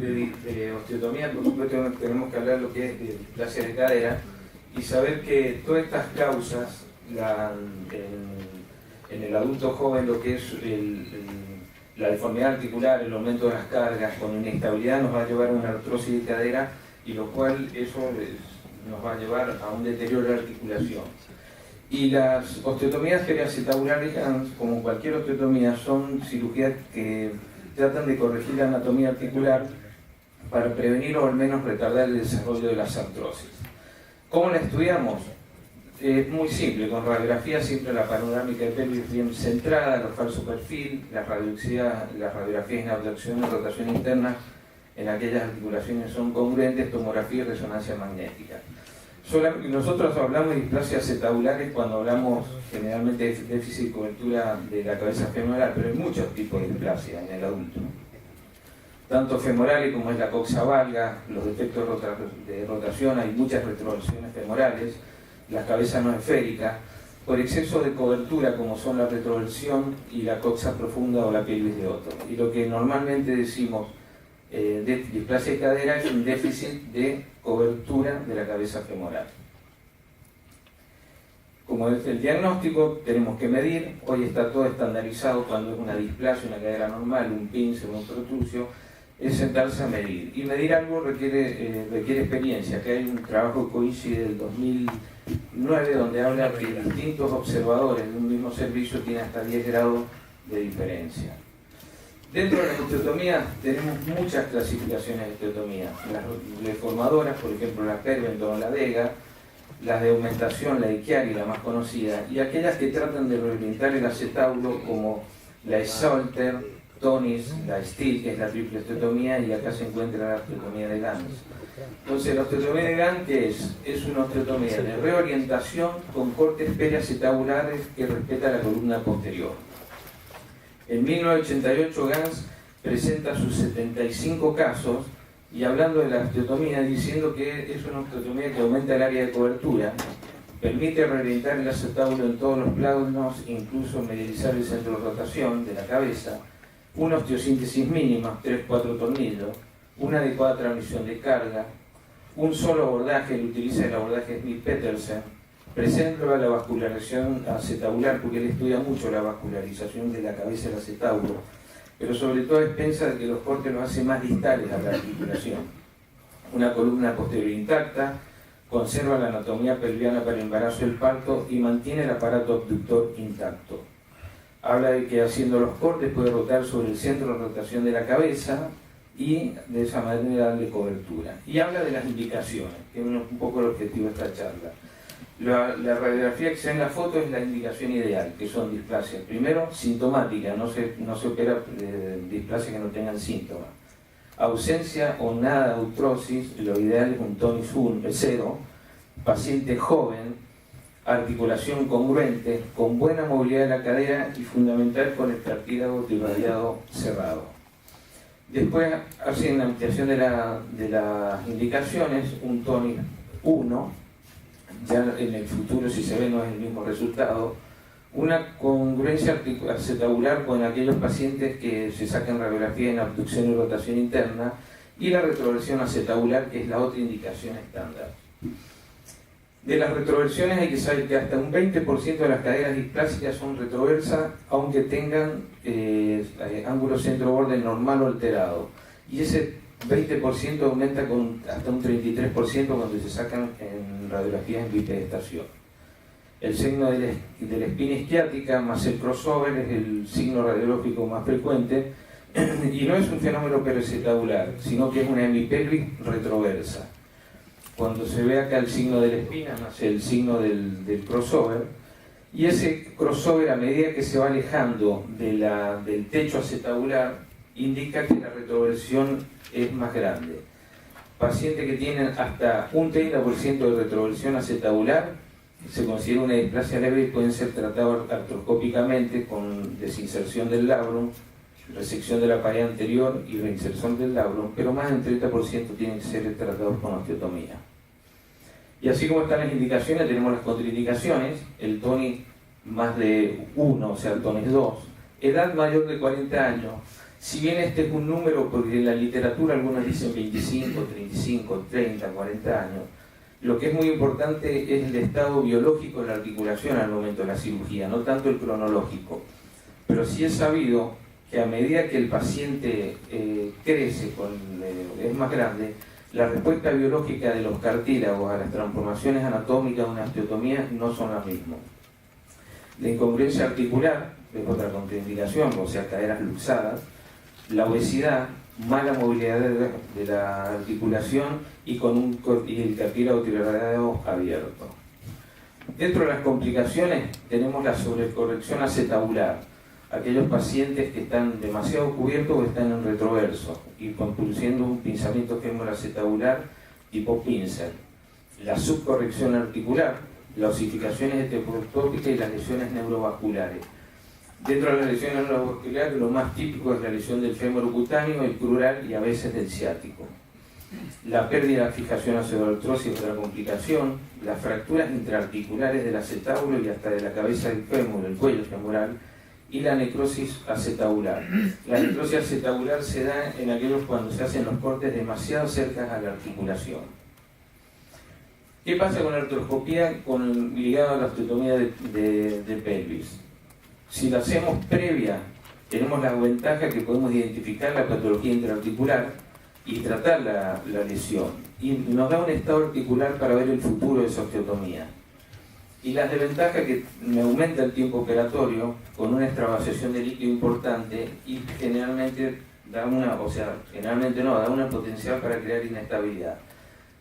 de osteotomía, por supuesto, tenemos que hablar de lo que es de displasia de cadera y saber que todas estas causas, en el adulto joven, lo que es la deformidad articular, el aumento de las cargas con inestabilidad, nos va a llevar a una artrosis de cadera, y lo cual eso nos va a llevar a un deterioro de la articulación. Y las osteotomías periacetabulares, como cualquier osteotomía, son cirugías que tratan de corregir la anatomía articular para prevenir o al menos retardar el desarrollo de las artrosis. ¿Cómo la estudiamos? Es muy simple, con radiografía siempre la panorámica de pelvis bien centrada, el falso perfil, las radiografías en abducción y rotación interna en aquellas articulaciones son congruentes, tomografía y resonancia magnética. Nosotros hablamos de displasias acetabulares cuando hablamos generalmente de déficit de cobertura de la cabeza femoral, pero hay muchos tipos de displasia en el adulto. Tanto femorales como es la coxa valga, los defectos de rotación, hay muchas retroversiones femorales, la cabeza no esférica, por exceso de cobertura como son la retroversión y la coxa profunda o la pelvis de Otto. Y lo que normalmente decimos de displasia de cadera es un déficit de cobertura de la cabeza femoral. Como es el diagnóstico, tenemos que medir. Hoy está todo estandarizado cuando es una displasia, una cadera normal, un pince, un protrucio, es sentarse a medir. Y medir algo requiere experiencia. Acá hay un trabajo que coincide del 2009 donde habla que distintos observadores de un mismo servicio tienen hasta 10 grados de diferencia. Dentro de la osteotomía tenemos muchas clasificaciones de osteotomía. Las deformadoras, por ejemplo la Perventon o la Vega, las de aumentación, la de Chiari, la más conocida, y aquellas que tratan de rehabilitar el acetábulo como la Salter, Tonis, la Steel, que es la triple osteotomía, y acá se encuentra la osteotomía de Gans. Entonces la osteotomía de Gans, ¿qué es? Es una osteotomía de reorientación con cortes periacetabulares que respeta la columna posterior. En 1988 Gans presenta sus 75 casos y hablando de la osteotomía diciendo que es una osteotomía que aumenta el área de cobertura, permite reorientar el acetábulo en todos los planos, incluso medializar el centro de rotación de la cabeza, una osteosíntesis mínima, 3-4 tornillos, una adecuada transmisión de carga, un solo abordaje, él utiliza el abordaje Smith-Petersen, presenta la vascularización acetabular, porque él estudia mucho la vascularización de la cabeza del acetábulo, pero sobre todo a expensas de que los cortes los hace más distales a la articulación. Una columna posterior intacta, conserva la anatomía pelviana para el embarazo y el parto y mantiene el aparato abductor intacto. Habla de que haciendo los cortes puede rotar sobre el centro de rotación de la cabeza y de esa manera darle cobertura. Y habla de las indicaciones, que es un poco el objetivo de esta charla. La radiografía que se ve en la foto es la indicación ideal, que son displasias. Primero, sintomática, no se opera displasias que no tengan síntomas. Ausencia o nada de artrosis, lo ideal es un tonis 0, paciente joven, articulación congruente, con buena movilidad de la cadera y fundamental con el cartílago irradiado cerrado. Después, hacen la ampliación de las indicaciones, un tonis 1, ya en el futuro si se ve no es el mismo resultado, una congruencia acetabular con aquellos pacientes que se sacan radiografía en abducción y rotación interna, y la retroversión acetabular, que es la otra indicación estándar. De las retroversiones hay que saber que hasta un 20% de las caderas displásicas son retroversas, aunque tengan ángulo centro-borde normal o alterado, y ese 20% aumenta con hasta un 33% cuando se sacan en radiografías en bipedestación. El signo de la espina isquiática más el crossover es el signo radiológico más frecuente y no es un fenómeno periacetabular, sino que es una hemipelvis retroversa. Cuando se ve acá el signo de la espina más el signo del crossover, y ese crossover a medida que se va alejando del techo acetabular indica que la retroversión es más grande. Pacientes que tienen hasta un 30% de retroversión acetabular se considera una displasia leve y pueden ser tratados artroscópicamente con desinserción del labrum, resección de la pared anterior y reinserción del labrum, pero más del 30% tienen que ser tratados con osteotomía. Y así como están las indicaciones, tenemos las contraindicaciones, el tonis más de 1, o sea el tonis 2, edad mayor de 40 años, Si bien este es un número, porque en la literatura algunos dicen 25, 35, 30, 40 años, lo que es muy importante es el estado biológico de la articulación al momento de la cirugía, no tanto el cronológico. Pero sí es sabido que a medida que el paciente crece, es más grande, la respuesta biológica de los cartílagos a las transformaciones anatómicas de una osteotomía no son las mismas. La incongruencia articular es otra contraindicación, o sea, caderas luxadas, la obesidad, mala movilidad de la articulación y el cartílago tiroideo abierto. Dentro de las complicaciones tenemos la sobrecorrección acetabular, aquellos pacientes que están demasiado cubiertos o están en retroverso y produciendo un pinzamiento femoroacetabular tipo pincer. La subcorrección articular, las osificaciones heterotópicas y las lesiones neurovasculares. Dentro de las lesiones neurovasculares, lo más típico es la lesión del fémur cutáneo, el crural y a veces del ciático. La pérdida de fijación osteoartrosis es otra complicación. Las fracturas intraarticulares del acetábulo y hasta de la cabeza del fémur, el cuello femoral, y la necrosis acetabular. La necrosis acetabular se da en aquellos cuando se hacen los cortes demasiado cerca a la articulación. ¿Qué pasa con la artroscopía ligada a la osteotomía de pelvis? Si la hacemos previa, tenemos la ventaja que podemos identificar la patología intraarticular y tratar la lesión. Y nos da un estado articular para ver el futuro de esa osteotomía. Y las desventajas que me aumenta el tiempo operatorio con una extravasación de líquido importante y generalmente da una potencial para crear inestabilidad.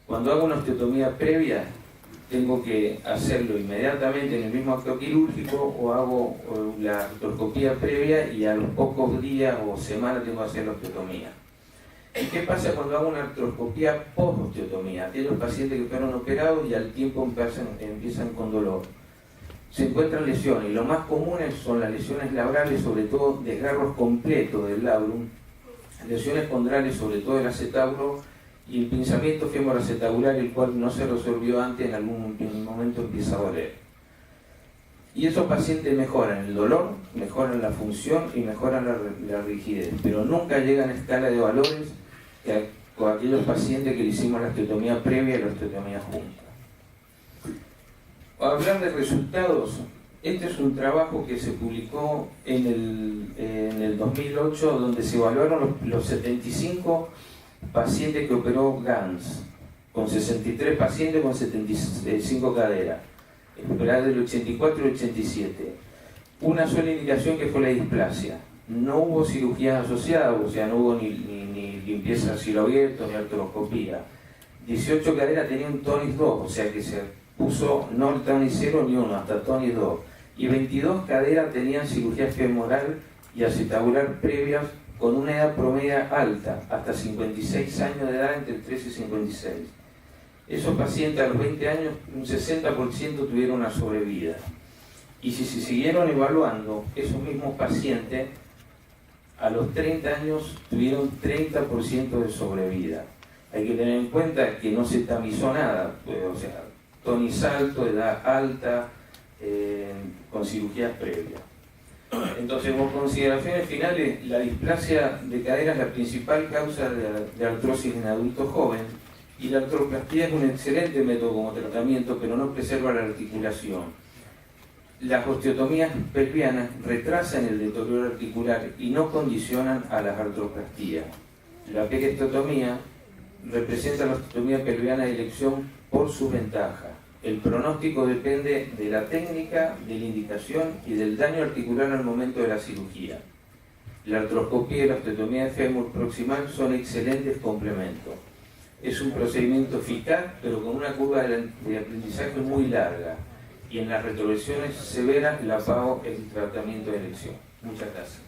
Cuando hago una osteotomía previa, tengo que hacerlo inmediatamente en el mismo acto quirúrgico o hago la artroscopía previa y a los pocos días o semanas tengo que hacer la osteotomía. ¿Y qué pasa cuando hago una artroscopía post-osteotomía? Aquellos pacientes que fueron operados y al tiempo empiezan con dolor. Se encuentran lesiones y lo más comunes son las lesiones labrales, sobre todo desgarros completos del labrum, lesiones condrales, sobre todo del acetábulo, y el pinzamiento femoroacetabular, el cual no se resolvió antes, en algún momento empieza a doler. Y esos pacientes mejoran el dolor, mejoran la función y mejoran la rigidez, pero nunca llegan a escala de valores con aquellos pacientes que le hicimos la osteotomía previa y la osteotomía junta. Para hablar de resultados, este es un trabajo que se publicó en el 2008, donde se evaluaron los 75 pacientes que operó Gans, con 63 pacientes con 75 caderas, operadas del 84 al 87. Una sola indicación que fue la displasia. No hubo cirugías asociadas, o sea, no hubo ni limpieza a cielo abierto ni artroscopía. 18 caderas tenían TONIS 2, o sea que se puso no el TONIS 0 ni 1, hasta TONIS 2. Y 22 caderas tenían cirugía femoral y acetabular previas con una edad promedio alta, hasta 56 años de edad, entre 13 y 56. Esos pacientes a los 20 años, un 60% tuvieron una sobrevida. Y si se siguieron evaluando, esos mismos pacientes a los 30 años tuvieron 30% de sobrevida. Hay que tener en cuenta que no se tamizó nada, o sea, TONIS alto, edad alta, con cirugías previas. Entonces, como consideraciones finales, la displasia de cadera es la principal causa de artrosis en adultos jóvenes y la artroplastía es un excelente método como tratamiento, pero no preserva la articulación. Las osteotomías pelvianas retrasan el deterioro articular y no condicionan a las artroplastías. La perosteotomía representa la osteotomía pelviana de elección por su ventaja. El pronóstico depende de la técnica, de la indicación y del daño articular al momento de la cirugía. La artroscopía y la osteotomía de fémur proximal son excelentes complementos. Es un procedimiento eficaz, pero con una curva de aprendizaje muy larga. Y en las retroversiones severas la pago el tratamiento de elección. Muchas gracias.